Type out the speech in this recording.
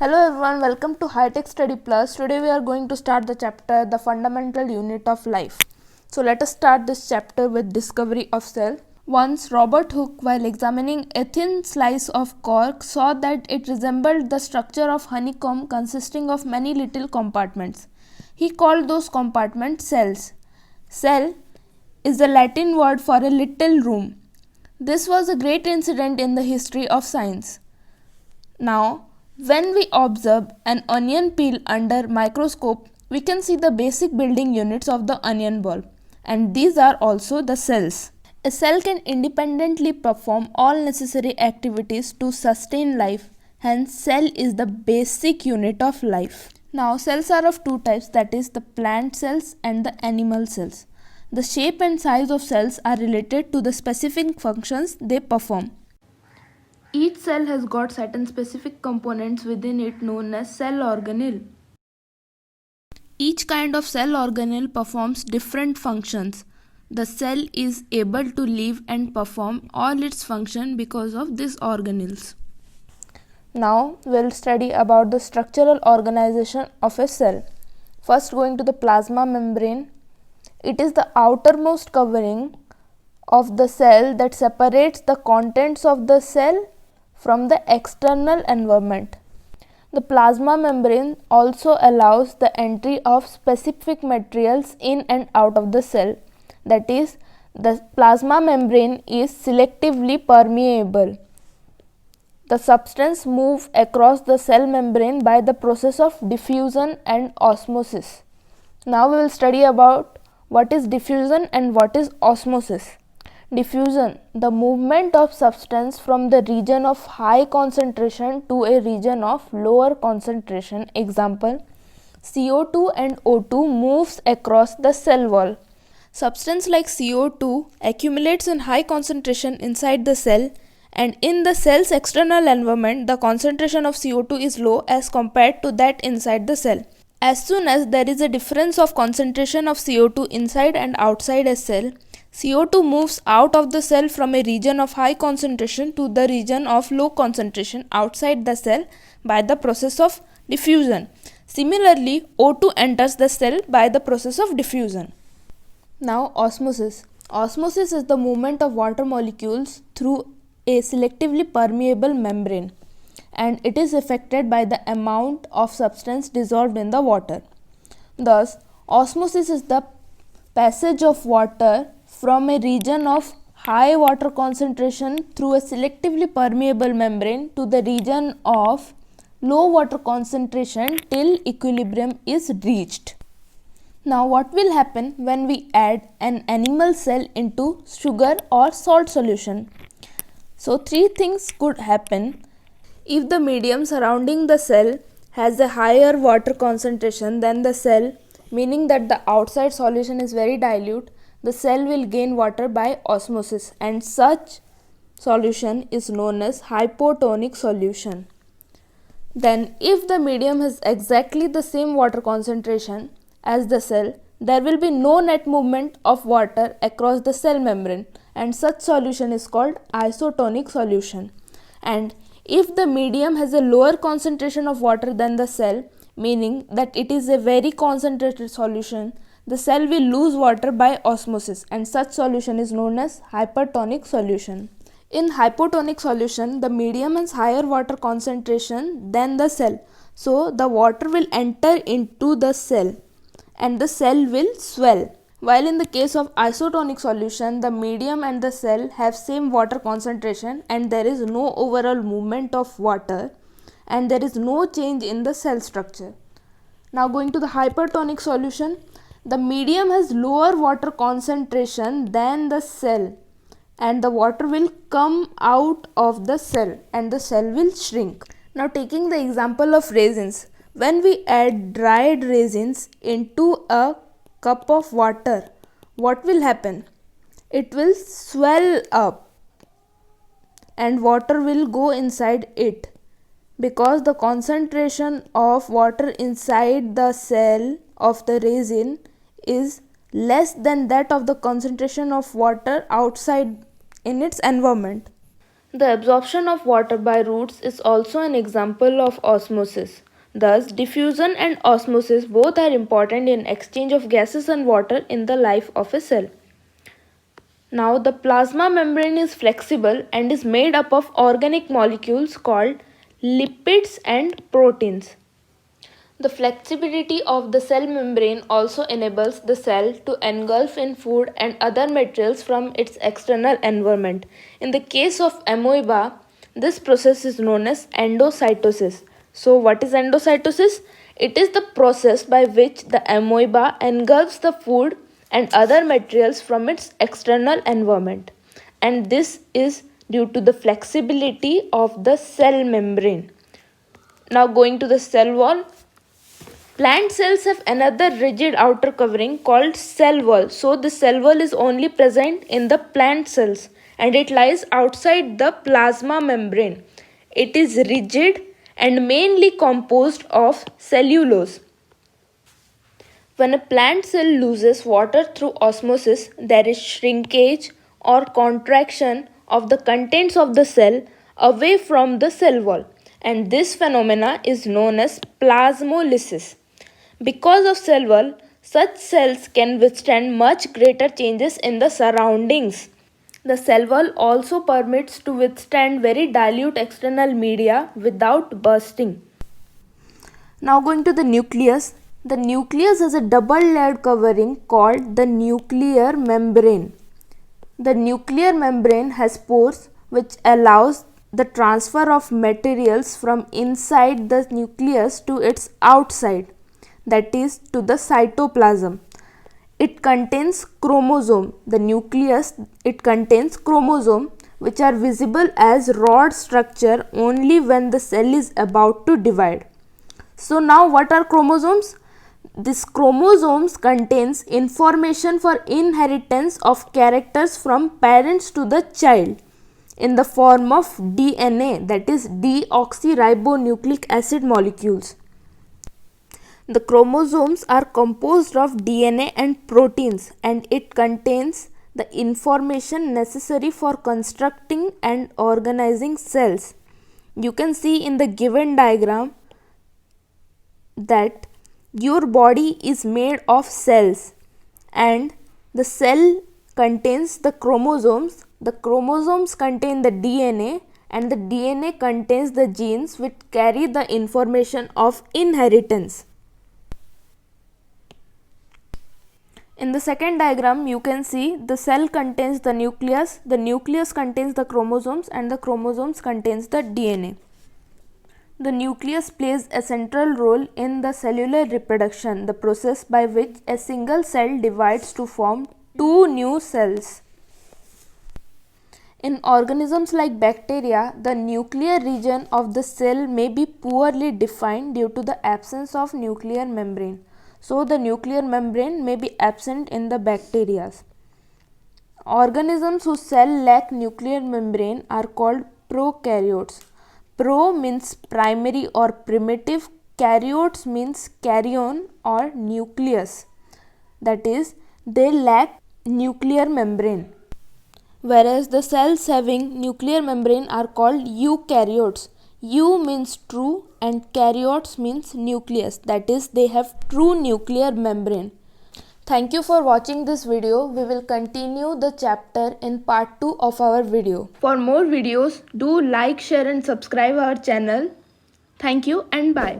Hello everyone, welcome to High Tech Study Plus. Today we are going to start the chapter The Fundamental Unit of Life. So let us start this chapter with discovery of cell. Once Robert Hooke, while examining a thin slice of cork, saw that it resembled the structure of honeycomb consisting of many little compartments. He called those compartments cells. Cell is the Latin word for a little room. This was a great incident in the history of science. Now, when we observe an onion peel under microscope, we can see the basic building units of the onion bulb, and these are also the cells. A cell can independently perform all necessary activities to sustain life, hence cell is the basic unit of life. Now, cells are of two types, that is the plant cells and the animal cells. The shape and size of cells are related to the specific functions they perform. Each cell has got certain specific components within it known as cell organelle. Each kind of cell organelle performs different functions. The cell is able to live and perform all its function because of these organelles. Now we'll study about the structural organization of a cell. First, going to the plasma membrane. It is the outermost covering of the cell that separates the contents of the cell from the external environment. The plasma membrane also allows the entry of specific materials in and out of the cell. That is, the plasma membrane is selectively permeable. The substance moves across the cell membrane by the process of diffusion and osmosis. Now we will study about what is diffusion and what is osmosis. Diffusion, the movement of substance from the region of high concentration to a region of lower concentration. Example, CO2 and O2 moves across the cell wall. Substance like CO2 accumulates in high concentration inside the cell, and in the cell's external environment, the concentration of CO2 is low as compared to that inside the cell. As soon as there is a difference of concentration of CO2 inside and outside a cell, CO2 moves out of the cell from a region of high concentration to the region of low concentration outside the cell by the process of diffusion. Similarly, O2 enters the cell by the process of diffusion. Now, osmosis. Osmosis is the movement of water molecules through a selectively permeable membrane, and it is affected by the amount of substance dissolved in the water. Thus, osmosis is the passage of water from a region of high water concentration through a selectively permeable membrane to the region of low water concentration till equilibrium is reached. Now, what will happen when we add an animal cell into sugar or salt solution? So, three things could happen. If the medium surrounding the cell has a higher water concentration than the cell, meaning that the outside solution is very dilute, the cell will gain water by osmosis, and such solution is known as hypotonic solution. Then, if the medium has exactly the same water concentration as the cell, there will be no net movement of water across the cell membrane, and such solution is called isotonic solution. And if the medium has a lower concentration of water than the cell, meaning that it is a very concentrated solution, the cell will lose water by osmosis, and such solution is known as hypertonic solution. In hypotonic solution, the medium has higher water concentration than the cell, so the water will enter into the cell and the cell will swell. While in the case of isotonic solution, the medium and the cell have same water concentration and there is no overall movement of water and there is no change in the cell structure. Now going to the hypertonic solution, the medium has lower water concentration than the cell and the water will come out of the cell and the cell will shrink. Now taking the example of raisins, when we add dried raisins into a cup of water, what will happen? It will swell up and water will go inside it, because the concentration of water inside the cell of the raisin is less than that of the concentration of water outside in its environment. The absorption of water by roots is also an example of osmosis. Thus, diffusion and osmosis both are important in exchange of gases and water in the life of a cell. Now, the plasma membrane is flexible and is made up of organic molecules called lipids and proteins. The flexibility of the cell membrane also enables the cell to engulf in food and other materials from its external environment. In the case of amoeba, this process is known as endocytosis. So, what is endocytosis? It is the process by which the amoeba engulfs the food and other materials from its external environment. And this is due to the flexibility of the cell membrane. Now, going to the cell wall. Plant cells have another rigid outer covering called cell wall. So the cell wall is only present in the plant cells and it lies outside the plasma membrane. It is rigid and mainly composed of cellulose. When a plant cell loses water through osmosis, there is shrinkage or contraction of the contents of the cell away from the cell wall, and this phenomena is known as plasmolysis. Because of cell wall, such cells can withstand much greater changes in the surroundings. The cell wall also permits to withstand very dilute external media without bursting. Now going to the nucleus. The nucleus has a double layered covering called the nuclear membrane. The nuclear membrane has pores which allows the transfer of materials from inside the nucleus to its outside, that is to the cytoplasm. It contains chromosome. The nucleus, it contains chromosome which are visible as rod structure only when the cell is about to divide. So now what are chromosomes? These chromosomes contains information for inheritance of characters from parents to the child in the form of DNA, that is deoxyribonucleic acid molecules. The chromosomes are composed of DNA and proteins and it contains the information necessary for constructing and organizing cells. You can see in the given diagram that your body is made of cells and the cell contains the chromosomes contain the DNA and the DNA contains the genes which carry the information of inheritance. In the second diagram, you can see the cell contains the nucleus contains the chromosomes and the chromosomes contains the DNA. The nucleus plays a central role in the cellular reproduction, the process by which a single cell divides to form two new cells. In organisms like bacteria, the nuclear region of the cell may be poorly defined due to the absence of nuclear membrane. So, the nuclear membrane may be absent in the bacteria. Organisms whose cell lack nuclear membrane are called prokaryotes. Pro means primary or primitive, karyotes means karyon or nucleus. That is, they lack nuclear membrane. Whereas the cells having nuclear membrane are called eukaryotes. Eu means true and karyotes means nucleus, that is they have true nuclear membrane. Thank you for watching this video. We will continue the chapter in part 2 of our video. For more videos, do like, share and subscribe our channel. Thank you and bye.